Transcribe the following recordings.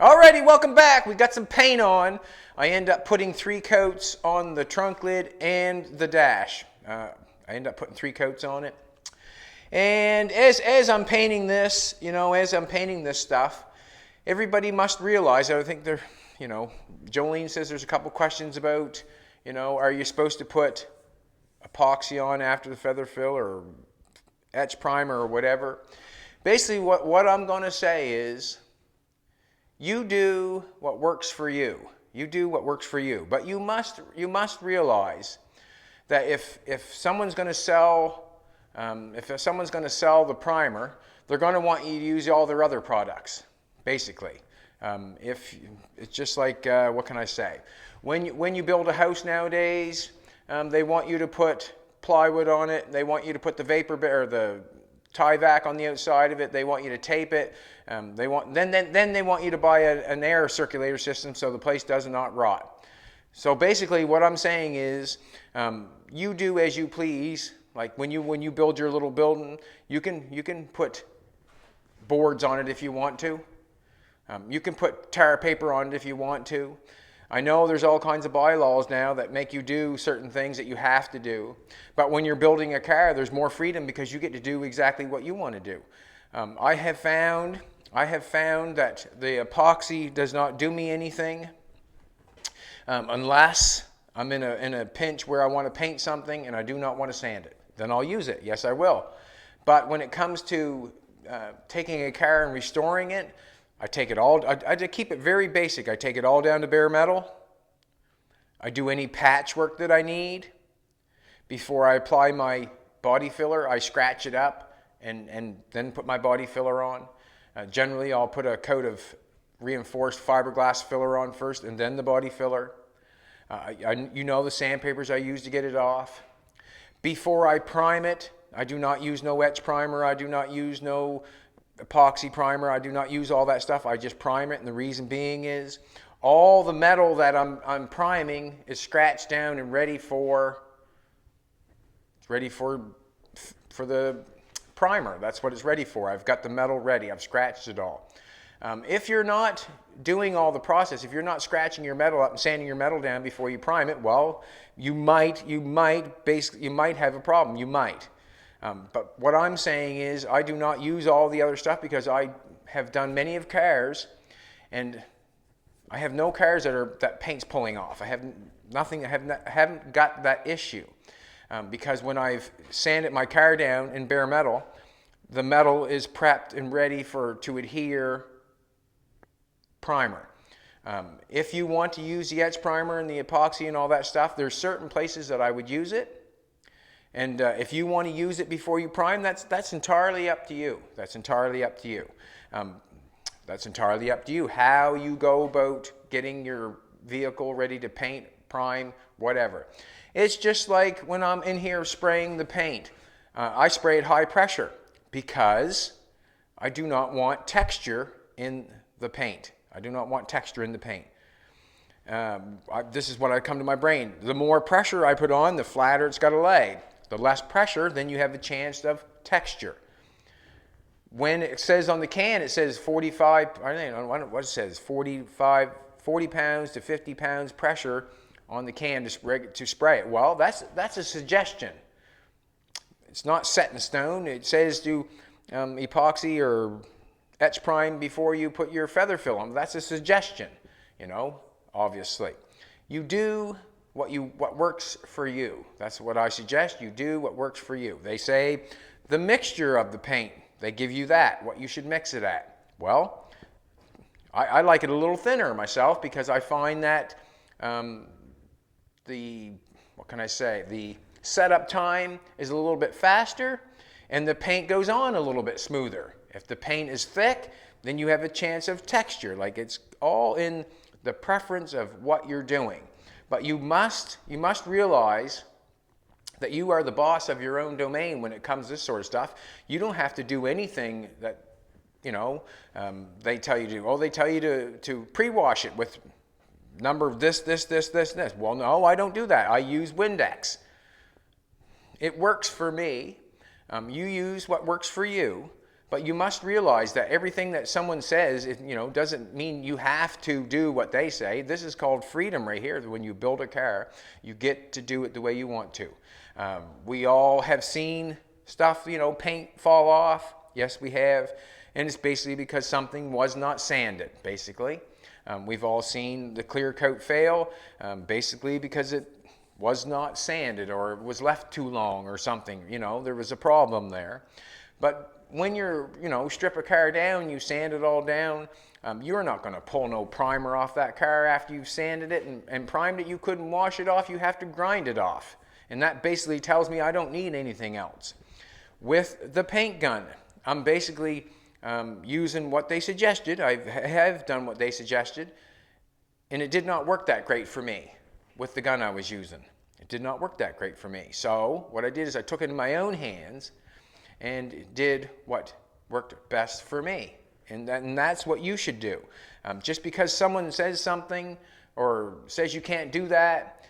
Alrighty, welcome back. We got some paint on. I end up putting 3 coats on the trunk lid and the dash. I end up putting 3 coats on it. And as I'm painting this, as I'm painting this stuff, everybody must realize, I think Jolene says there's a couple questions about, are you supposed to put epoxy on after the feather fill or etch primer or whatever. Basically what I'm going to say is, you do what works for you. You do what works for you. But you must realize that if someone's going to sell the primer, they're going to want you to use all their other products, basically. If it's just like what can I say? When you build a house nowadays, they want you to put plywood on it. They want you to put the or the tie vac on the outside of it. They want you to tape it. Then they want you to buy an air circulator system so the place does not rot. So basically what I'm saying is you do as you please. Like when you build your little building, you can put boards on it if you want to. You can put tar paper on it if you want to. I know there's all kinds of bylaws now that make you do certain things that you have to do. But when you're building a car, there's more freedom because you get to do exactly what you want to do. I have found that the epoxy does not do me anything unless I'm in a pinch where I want to paint something and I do not want to sand it. Then I'll use it. Yes, I will. But when it comes to taking a car and restoring it, I take it all, I keep it very basic. I take it all down to bare metal. I do any patchwork that I need. Before I apply my body filler, I scratch it up and then put my body filler on. Generally, I'll put a coat of reinforced fiberglass filler on first and then the body filler. The sandpapers I use to get it off. Before I prime it, I do not use no etch primer. I do not use no epoxy primer. I do not use all that stuff. I just prime it, and the reason being is all the metal that I'm priming is scratched down and ready for the primer. That's what it's ready for. I've got the metal ready. I've scratched it all. If you're not doing all the process, if you're not scratching your metal up and sanding your metal down before you prime it, well, you might have a problem. You might. But what I'm saying is I do not use all the other stuff because I have done many of cars and I have no cars that paint's pulling off. I haven't got that issue because when I've sanded my car down in bare metal, the metal is prepped and ready to adhere primer. If you want to use the etch primer and the epoxy and all that stuff, there's certain places that I would use it. And if you want to use it before you prime, that's entirely up to you. That's entirely up to you. That's entirely up to you how you go about getting your vehicle ready to paint, prime, whatever. It's just like when I'm in here spraying the paint. I spray at high pressure because I do not want texture in the paint. I do not want texture in the paint. This is what I come to my brain. The more pressure I put on, the flatter it's got to lay. The less pressure, then you have a chance of texture. When it says on the can, it says 45, I don't know what it says, 40 pounds to 50 pounds pressure on the can to spray it. Well, that's a suggestion. It's not set in stone. It says do epoxy or etch prime before you put your feather fill on. That's a suggestion, obviously. You do what works for you. That's what I suggest. You do what works for you. They say the mixture of the paint, they give you that, what you should mix it at. Well, I like it a little thinner myself because I find that the setup time is a little bit faster and the paint goes on a little bit smoother. If the paint is thick, then you have a chance of texture. Like it's all in the preference of what you're doing. But you must realize that you are the boss of your own domain when it comes to this sort of stuff. You don't have to do anything that, they tell you to do. Oh, they tell you to pre-wash it with number of this. Well, no, I don't do that. I use Windex. It works for me. You use what works for you. But you must realize that everything that someone says, doesn't mean you have to do what they say. This is called freedom right here. When you build a car, you get to do it the way you want to. We all have seen stuff, paint fall off. Yes, we have. And it's basically because something was not sanded, basically. We've all seen the clear coat fail, basically because it was not sanded or it was left too long or something. There was a problem there. But when you're, strip a car down, you sand it all down, you're not going to pull no primer off that car after you've sanded it and primed it. You couldn't wash it off. You have to grind it off. And that basically tells me I don't need anything else. With the paint gun, I'm basically using what they suggested. I have done what they suggested, and it did not work that great for me with the gun I was using. It did not work that great for me. So what I did is I took it in my own hands and did what worked best for me. And that's what you should do. Just because someone says something or says you can't do that,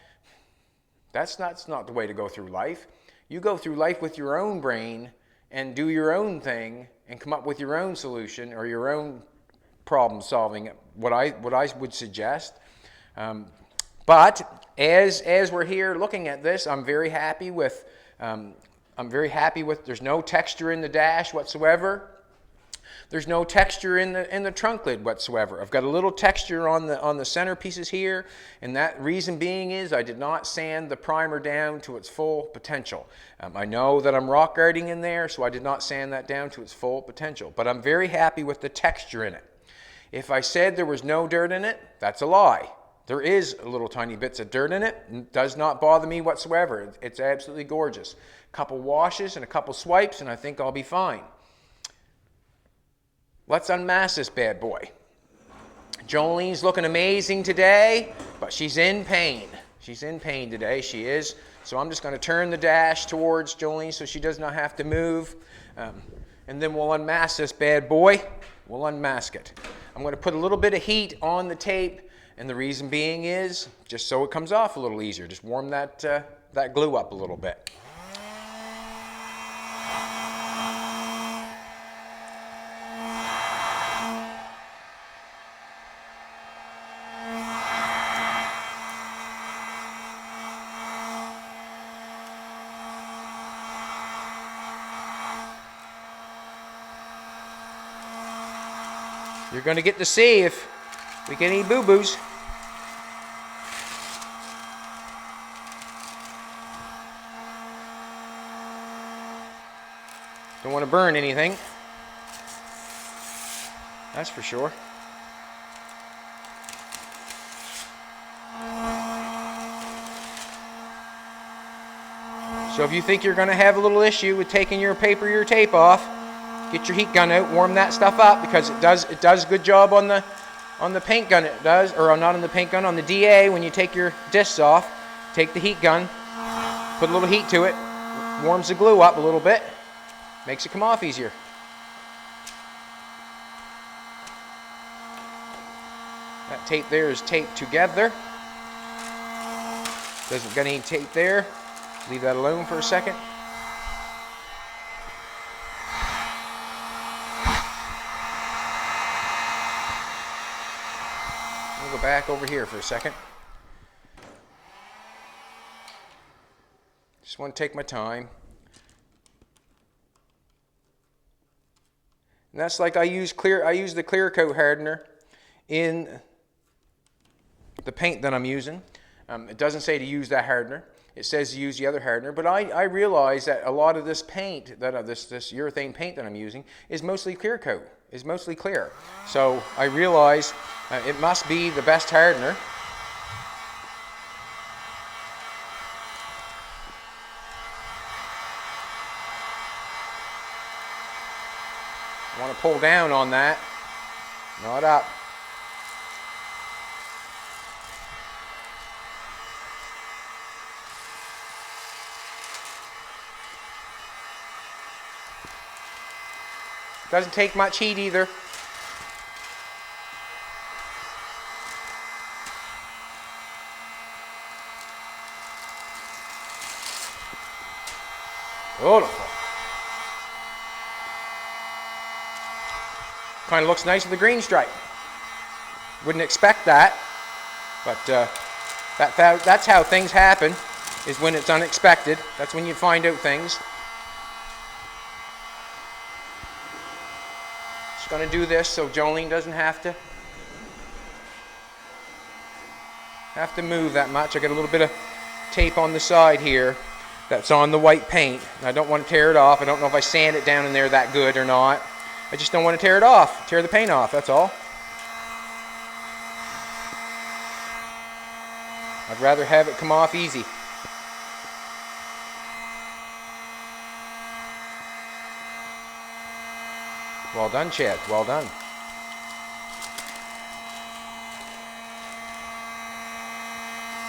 that's not the way to go through life. You go through life with your own brain and do your own thing and come up with your own solution or your own problem solving, what I would suggest. But as we're here looking at this, I'm very happy with there's no texture in the dash whatsoever. There's no texture in the trunk lid whatsoever. I've got a little texture on the center pieces here, and that reason being is I did not sand the primer down to its full potential. I know that I'm rock guarding in there, so I did not sand that down to its full potential. But I'm very happy with the texture in it. If I said there was no dirt in it, that's a lie. There is little tiny bits of dirt in it. It does not bother me whatsoever. It's absolutely gorgeous. A couple washes and a couple swipes, and I think I'll be fine. Let's unmask this bad boy. Jolene's looking amazing today, but she's in pain. She's in pain today, she is. So I'm just going to turn the dash towards Jolene so she does not have to move. And then we'll unmask this bad boy. We'll unmask it. I'm going to put a little bit of heat on the tape, and the reason being is just so it comes off a little easier. Just warm that glue up a little bit. You're going to get to see if we get any boo-boos. Don't want to burn anything. That's for sure. So if you think you're going to have a little issue with taking your paper or your tape off, get your heat gun out, warm that stuff up, because it does a good job on the paint gun. It does, or not on the paint gun, on the DA. When you take your discs off, take the heat gun, put a little heat to it, warms the glue up a little bit, makes it come off easier. That tape there is taped together. Doesn't got any tape there. Leave that alone for a second. We'll go back over here for a second. Just want to take my time. And that's like I use the clear coat hardener in the paint that I'm using. It doesn't say to use that hardener. It says to use the other hardener. But I realize that a lot of this paint, this urethane paint that I'm using, is mostly clear coat, is mostly clear. So I realize it must be the best hardener. I want to pull down on that, not up. Doesn't take much heat either. Beautiful. Kind of looks nice with the green stripe. Wouldn't expect that, but that's how things happen, is when it's unexpected. That's when you find out things. Just going to do this so Jolene doesn't have to move that much. I got a little bit of tape on the side here that's on the white paint. I don't want to tear it off. I don't know if I sand it down in there that good or not. I just don't want to tear it off, tear the paint off, that's all. I'd rather have it come off easy. Well done, Chad, well done.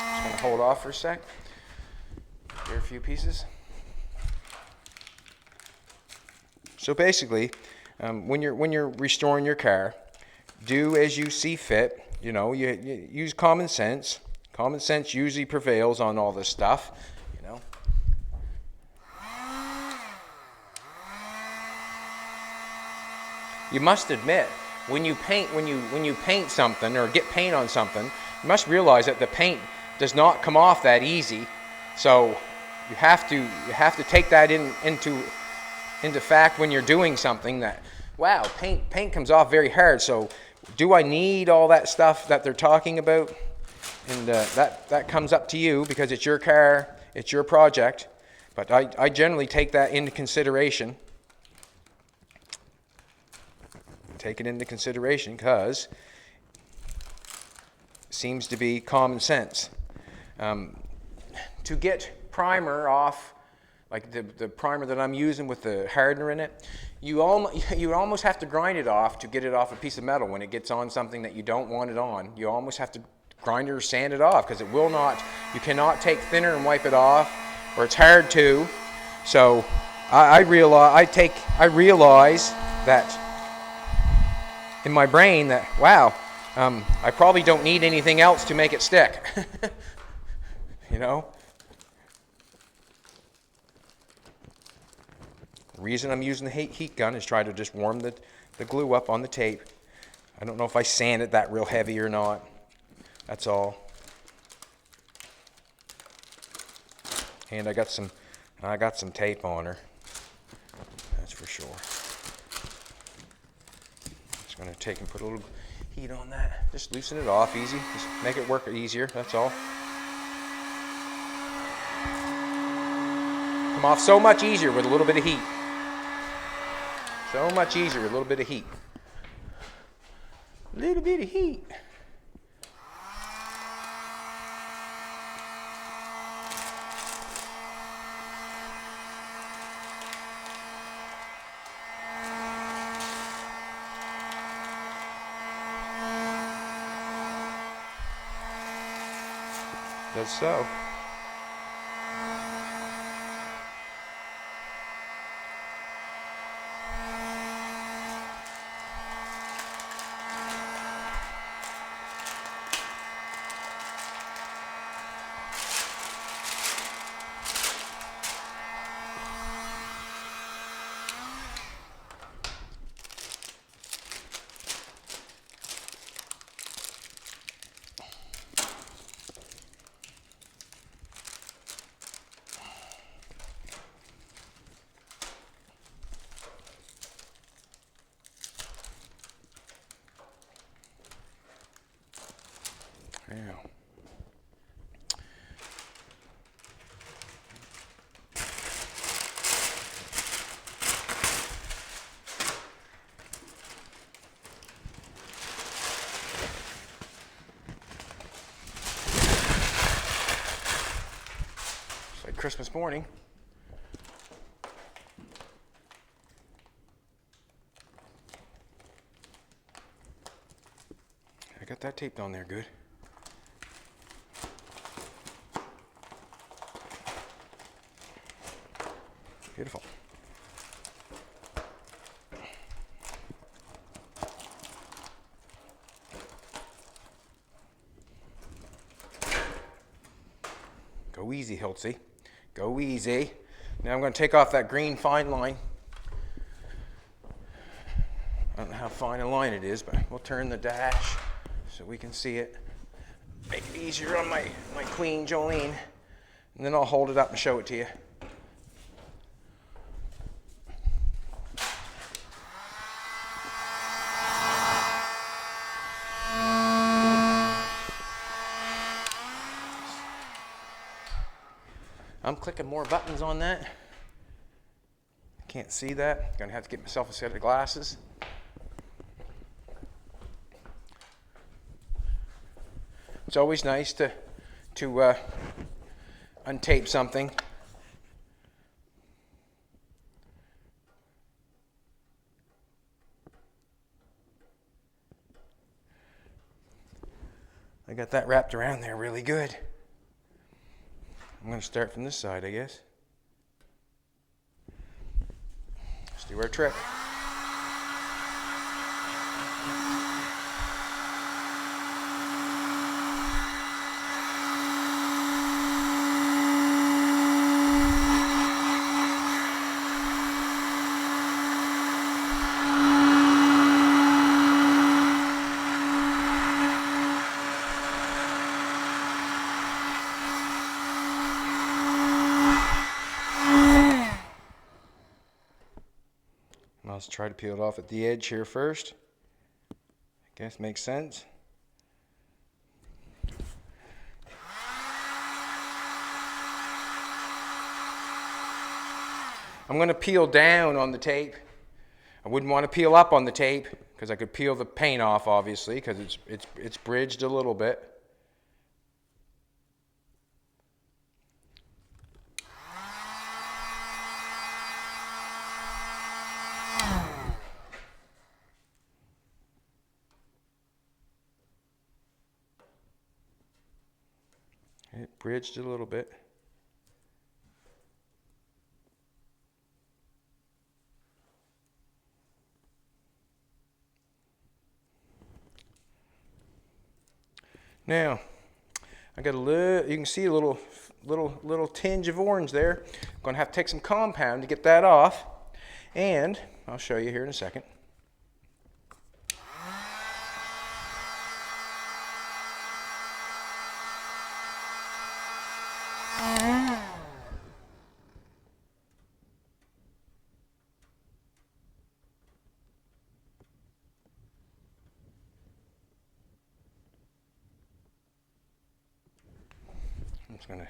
Just going to hold off for a sec. Here are a few pieces. So basically, when you're restoring your car, do as you see fit. You know, you use common sense. Common sense usually prevails on all this stuff. You know. You must admit, when you paint something or get paint on something, you must realize that the paint does not come off that easy. So you have to take that into fact when you're doing something, that wow, paint comes off very hard. So do I need all that stuff that they're talking about? And that comes up to you, because it's your car, it's your project. But I generally take that into consideration. Take it into consideration because it seems to be common sense. To get primer off, like the primer that I'm using with the hardener in it, you almost have to grind it off to get it off a piece of metal. When it gets on something that you don't want it on, you almost have to grind it or sand it off, because it will not. You cannot take thinner and wipe it off, or it's hard to. So I realize that in my brain that wow, I probably don't need anything else to make it stick. You know. The reason I'm using the heat gun is try to just warm the glue up on the tape. I don't know if I sand it that real heavy or not. That's all. And I got some tape on her. That's for sure. Just gonna take and put a little heat on that. Just loosen it off easy. Just make it work easier. That's all. Come off so much easier with a little bit of heat. So much easier with a little bit of heat. A little bit of heat. Does so. Yeah. It's like Christmas morning. I got that taped on there good. Beautiful. Go easy, Hiltz. Go easy. Now I'm going to take off that green fine line. I don't know how fine a line it is, but we'll turn the dash so we can see it. Make it easier on my queen Jolene. And then I'll hold it up and show it to you. I'm clicking more buttons on that. Can't see that. Gonna have to get myself a set of glasses. It's always nice to untape something. I got that wrapped around there really good. I'm going to start from this side, I guess. Let's do our trick. Let's try to peel it off at the edge here first. I guess makes sense. I'm going to peel down on the tape. I wouldn't want to peel up on the tape because I could peel the paint off, obviously, because it's bridged a little bit. It bridged a little bit. Now, I got a little, you can see a little tinge of orange there. I'm going to have to take some compound to get that off, and I'll show you here in a second. I'm just going to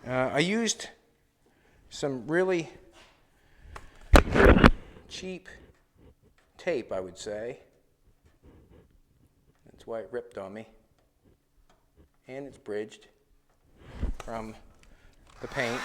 I used some really cheap tape, I would say. That's why it ripped on me. And it's bridged from the paint.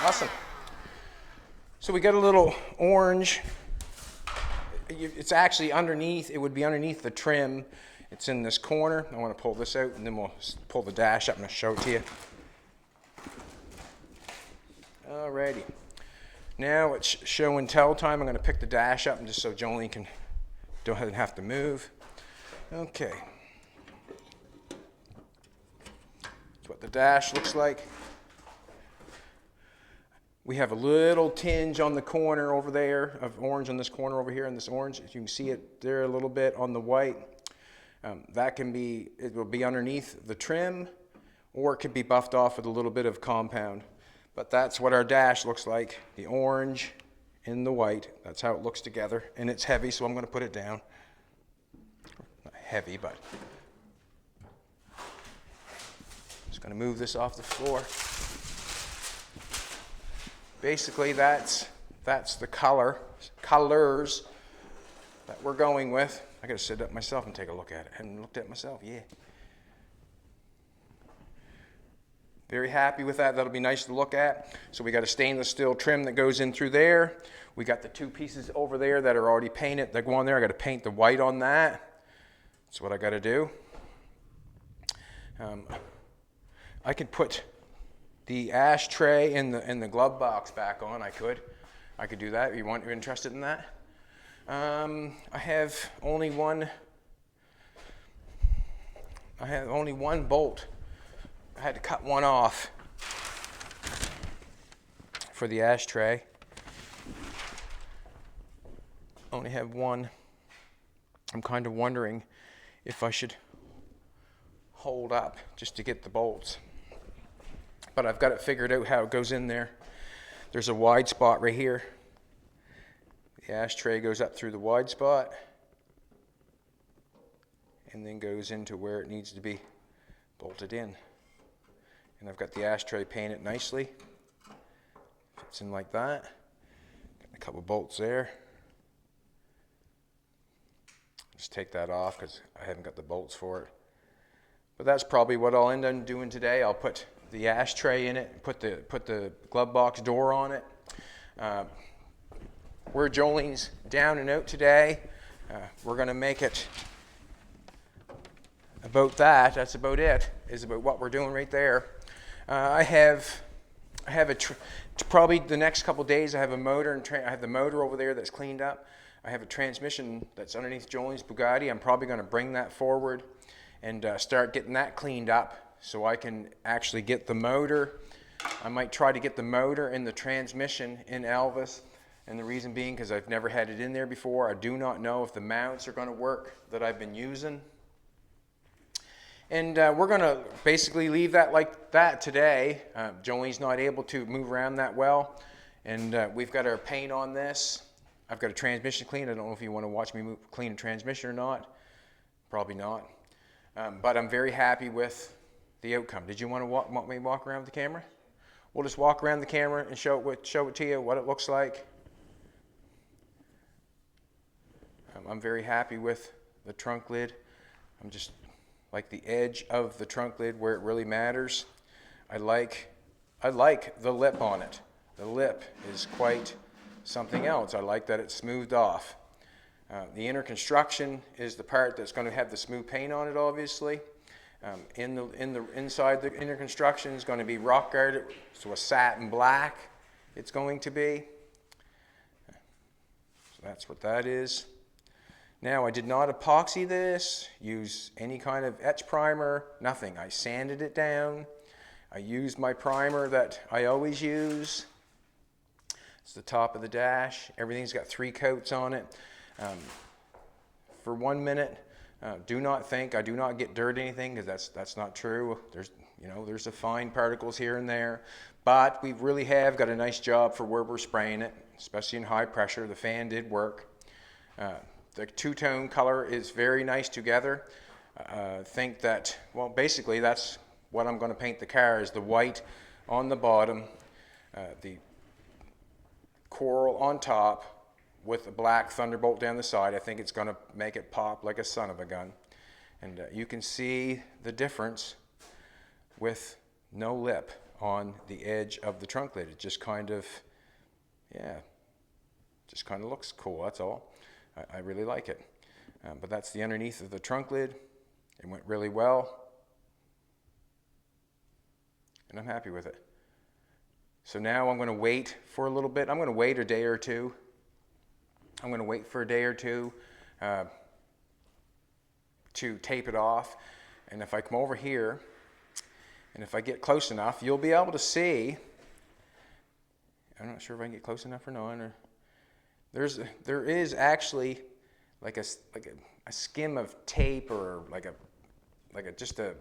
Awesome. So we got a little orange. It's actually underneath, it would be underneath the trim. It's in this corner. I want to pull this out and then we'll pull the dash up and I'll show it to you. Alrighty. Now it's show and tell time. I'm going to pick the dash up and just so Jolene doesn't have to move. Okay. That's what the dash looks like. We have a little tinge on the corner over there of orange on this corner over here, and this orange, you can see it there a little bit on the white. It will be underneath the trim, or it could be buffed off with a little bit of compound. But that's what our dash looks like, the orange and the white. That's how it looks together, and it's heavy, so I'm going to put it down. Not heavy, but just going to move this off the floor. Basically, that's the colors that we're going with. I got to sit up myself and take a look at it. I haven't looked at it myself, yeah. Very happy with that. That'll be nice to look at. So we got a stainless steel trim that goes in through there. We got the two pieces over there that are already painted that go on there. I got to paint the white on that. That's what I got to do. I could put the ashtray in the glove box back on. I could do that. You're interested in that? I have only one bolt. I had to cut one off for the ashtray. Only have one. I'm kind of wondering if I should hold up just to get the bolts. But I've got it figured out how it goes in there. There's a wide spot right here. The ashtray goes up through the wide spot and then goes into where it needs to be bolted in. And I've got the ashtray painted nicely. Fits in like that. Got a couple bolts there. Just take that off because I haven't got the bolts for it. But that's probably what I'll end up doing today. I'll put the ashtray in it, put the glove box door on it. Where Jolene's down and out today, we're going to make it about that. That's about it. Is about what we're doing right there. I have probably the next couple days. I have a motor and I have the motor over there that's cleaned up. I have a transmission that's underneath Jolene's Bugatti. I'm probably going to bring that forward and start getting that cleaned up so I can actually get the motor. I might try to get the motor and the transmission in Elvis, and the reason being because I've never had it in there before. I do not know if the mounts are going to work that I've been using. And we're going to basically leave that like that today. Jolene's not able to move around that well, and we've got our paint on this. I've got a transmission clean. I don't know if you want to watch me clean a transmission or not. Probably not. But I'm very happy with the outcome. Did you want me to walk around with the camera? We'll just walk around the camera and show it to you, what it looks like. I'm very happy with the trunk lid. I'm just like the edge of the trunk lid where it really matters. I like the lip on it. The lip is quite something else. I like that it's smoothed off. The inner construction is the part that's going to have the smooth paint on it, obviously. Inside the inner construction is going to be rock guarded, so a satin black it's going to be. So that's what that is. Now, I did not epoxy this, use any kind of etch primer, nothing. I sanded it down. I used my primer that I always use. It's the top of the dash. Everything's got 3 coats on it. For 1 minute, do not think I do not get dirt or anything, because that's not true. There's the fine particles here and there, but we really have got a nice job for where we're spraying it, especially in high pressure. The fan did work. The two-tone color is very nice together. Think that, well, basically that's what I'm going to paint the car, is the white on the bottom, the coral on top with a black Thunderbolt down the side. I think it's going to make it pop like a son of a gun. And you can see the difference with no lip on the edge of the trunk lid. It just kind of, looks cool, that's all. I really like it. But that's the underneath of the trunk lid. It went really well. And I'm happy with it. So now I'm going to wait for a little bit. I'm going to wait a day or two. I'm going to wait for a day or two to tape it off. And if I come over here, and if I get close enough, you'll be able to see. I'm not sure if I can get close enough or not. Or there is actually like a skim of tape, or just a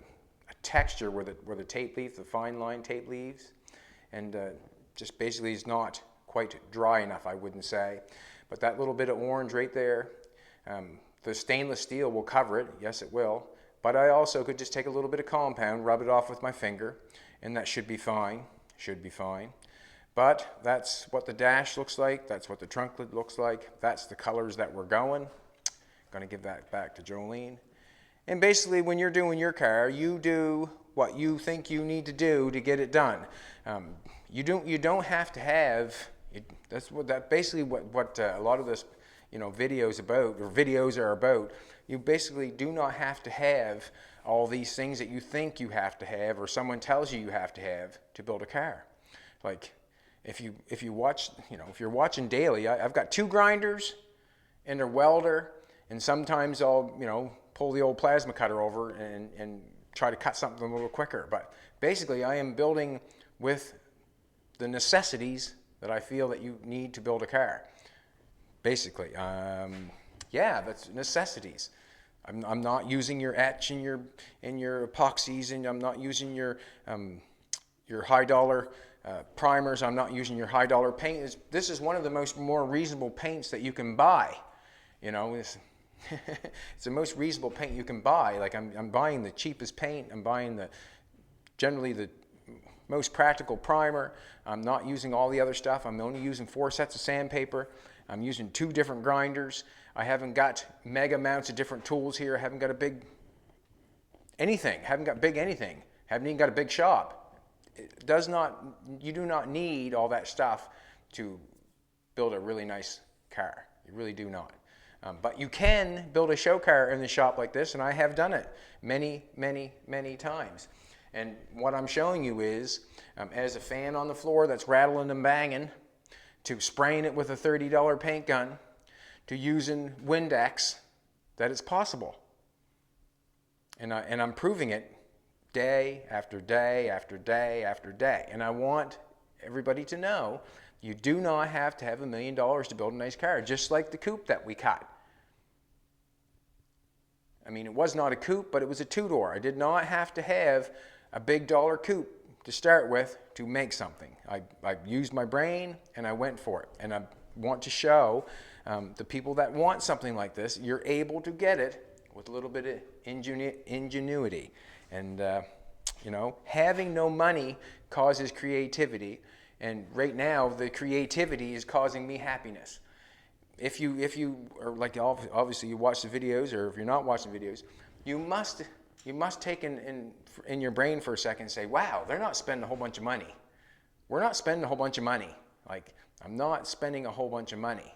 texture where the tape leaves, the fine line tape leaves, and just basically is not quite dry enough, I wouldn't say. But that little bit of orange right there, the stainless steel will cover it. Yes, it will. But I also could just take a little bit of compound, rub it off with my finger, and that should be fine. Should be fine. But that's what the dash looks like. That's what the trunk lid looks like. That's the colors that we're going. Going to give that back to Jolene. And basically, when you're doing your car, you do what you think you need to do to get it done. You don't have to have. Basically what a lot of this, videos about, or videos are about. You basically do not have to have all these things that you think you have to have, or someone tells you have to build a car. Like if you watch, if you're watching daily, I've got 2 grinders and a welder, and sometimes I'll pull the old plasma cutter over and try to cut something a little quicker. But basically, I am building with the necessities that I feel that you need to build a car. Basically, yeah, that's necessities. I'm not using your etch and your epoxies, and I'm not using your high dollar primers. I'm not using your high dollar paint. This is one of the more reasonable paints that you can buy. It's the most reasonable paint you can buy. Like I'm buying the cheapest paint. I'm buying generally the most practical primer. I'm not using all the other stuff. I'm only using 4 sets of sandpaper. I'm using 2 different grinders. I haven't got mega amounts of different tools here. I haven't got a big anything. Haven't got big anything. Haven't even got a big shop. You do not need all that stuff to build a really nice car. You really do not. But you can build a show car in the shop like this, and I have done it many, many, many times. And what I'm showing you is, as a fan on the floor that's rattling and banging, to spraying it with a $30 paint gun, to using Windex, that it's possible. And I'm proving it day after day after day after day. And I want everybody to know you do not have to have $1 million to build a nice car, just like the coupe that we cut. I mean, it was not a coupe, but it was a 2-door. I did not have to have a big dollar coupe to start with to make something. I used my brain and I went for it. And I want to show the people that want something like this, you're able to get it with a little bit of ingenuity. And, having no money causes creativity. And right now, the creativity is causing me happiness. If you are like, obviously you watch the videos, or if you're not watching videos, you must take in your brain for a second and say, wow, they're not spending a whole bunch of money. We're not spending a whole bunch of money. Like, I'm not spending a whole bunch of money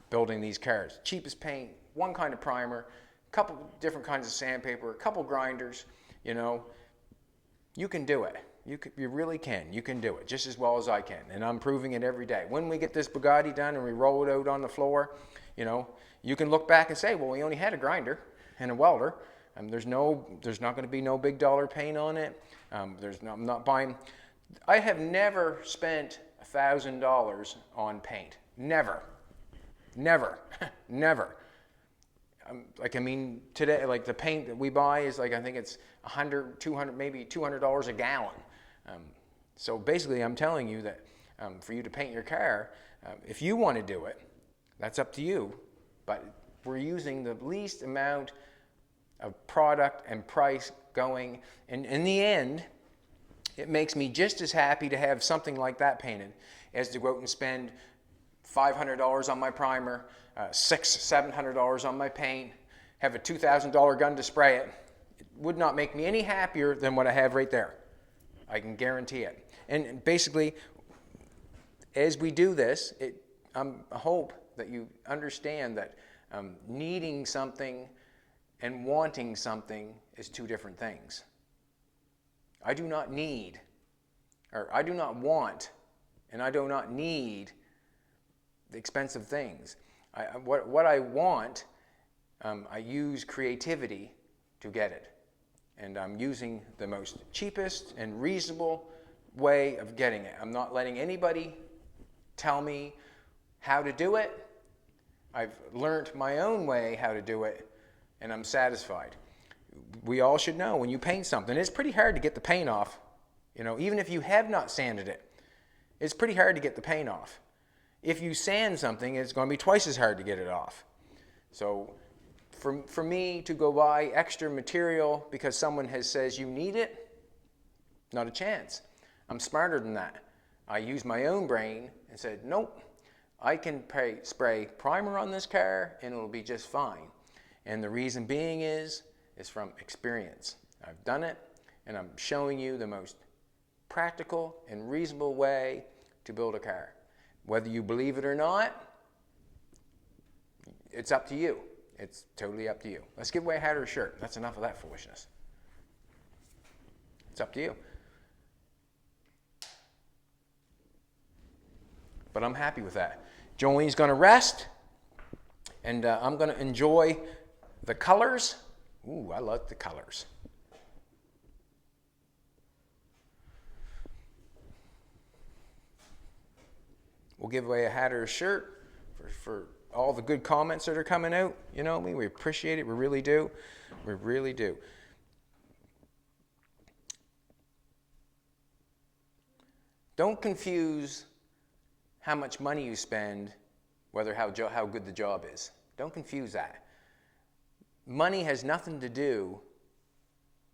building these cars. Cheapest paint, 1 kind of primer, a couple different kinds of sandpaper, a couple grinders. You can do it. You really can. You can do it just as well as I can, and I'm proving it every day. When we get this Bugatti done and we roll it out on the floor, you can look back and say, well, we only had a grinder and a welder. There's not going to be no big dollar paint on it. I'm not buying. I have never spent $1,000 on paint. Never, never. Today, like the paint that we buy is like, I think it's $100, $200, maybe $200 a gallon. So basically, I'm telling you that for you to paint your car, if you want to do it, that's up to you. But we're using the least amount of product and price going. And in the end, it makes me just as happy to have something like that painted as to go out and spend $500 on my primer, $600, $700 on my paint, have a $2,000 gun to spray it. It would not make me any happier than what I have right there. I can guarantee it. And basically, as we do this, I hope that you understand that needing something and wanting something is 2 different things. I do not need, or I do not want and I do not need the expensive things. What I want, I use creativity to get it. And I'm using the most cheapest and reasonable way of getting it. I'm not letting anybody tell me how to do it. I've learned my own way how to do it, and I'm satisfied. We all should know when you paint something, it's pretty hard to get the paint off. You know, even if you have not sanded it, it's pretty hard to get the paint off. If you sand something, it's going to be twice as hard to get it off. So for me to go buy extra material because someone says you need it, not a chance. I'm smarter than that. I used my own brain and said, nope, I can spray primer on this car and it'll be just fine. And the reason being is from experience. I've done it, and I'm showing you the most practical and reasonable way to build a car. Whether you believe it or not, it's up to you. It's totally up to you. Let's give away a hat or a shirt. That's enough of that foolishness. It's up to you. But I'm happy with that. Jolene's going to rest, and I'm going to enjoy the colors. Ooh, I love the colors. We'll give away a hat or a shirt for all the good comments that are coming out. You know me, we appreciate it. We really do. We really do. Don't confuse how much money you spend, whether how good the job is. Don't confuse that. Money has nothing to do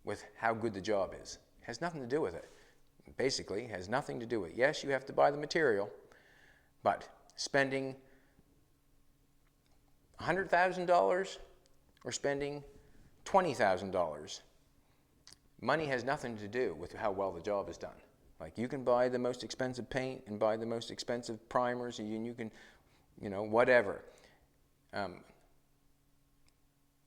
with how good the job is. It has nothing to do with it. Basically, it has nothing to do with it. Yes, you have to buy the material, but spending $100,000 or spending $20,000, money has nothing to do with how well the job is done. Like, you can buy the most expensive paint and buy the most expensive primers, and you can, you know, whatever.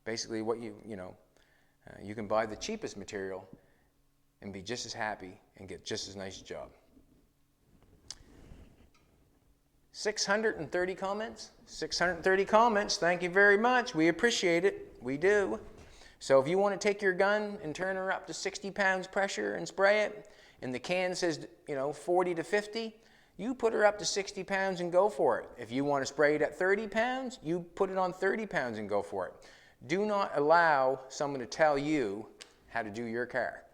Basically, what you can buy the cheapest material and be just as happy and get just as nice a job. 630 comments? 630 comments. Thank you very much. We appreciate it. We do. So if you want to take your gun and turn her up to 60 pounds pressure and spray it, and the can says, 40 to 50, you put her up to 60 pounds and go for it. If you want to spray it at 30 pounds, you put it on 30 pounds and go for it. Do not allow someone to tell you how to do your car.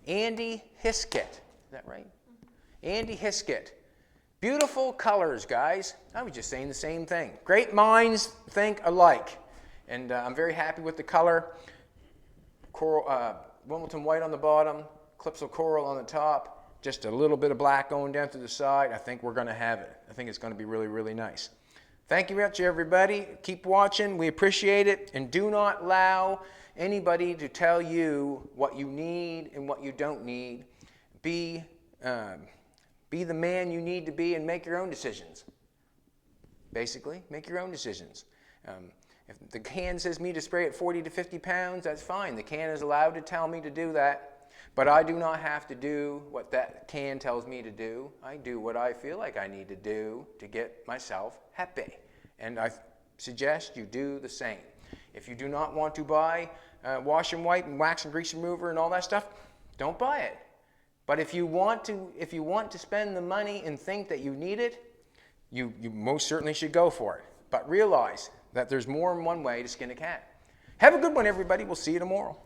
Andy Hiskett, is that right? Andy Hiskett. Beautiful colors, guys. I was just saying the same thing. Great minds think alike. And I'm very happy with the color. Coral, Wilmington white on the bottom, Calypso coral on the top, just a little bit of black going down to the side. I think we're going to have it. I think it's going to be really, really nice. Thank you very much, everybody. Keep watching. We appreciate it. And do not allow anybody to tell you what you need and what you don't need. Be the man you need to be and make your own decisions. Basically, make your own decisions. If the can says me to spray at 40 to 50 pounds, that's fine. The can is allowed to tell me to do that. But I do not have to do what that can tells me to do. I do what I feel like I need to do to get myself happy. And I suggest you do the same. If you do not want to buy wash and wipe and wax and grease remover and all that stuff, don't buy it. But if you want to spend the money and think that you need it, you most certainly should go for it. But realize that there's more than one way to skin a cat. Have a good one, everybody. We'll see you tomorrow.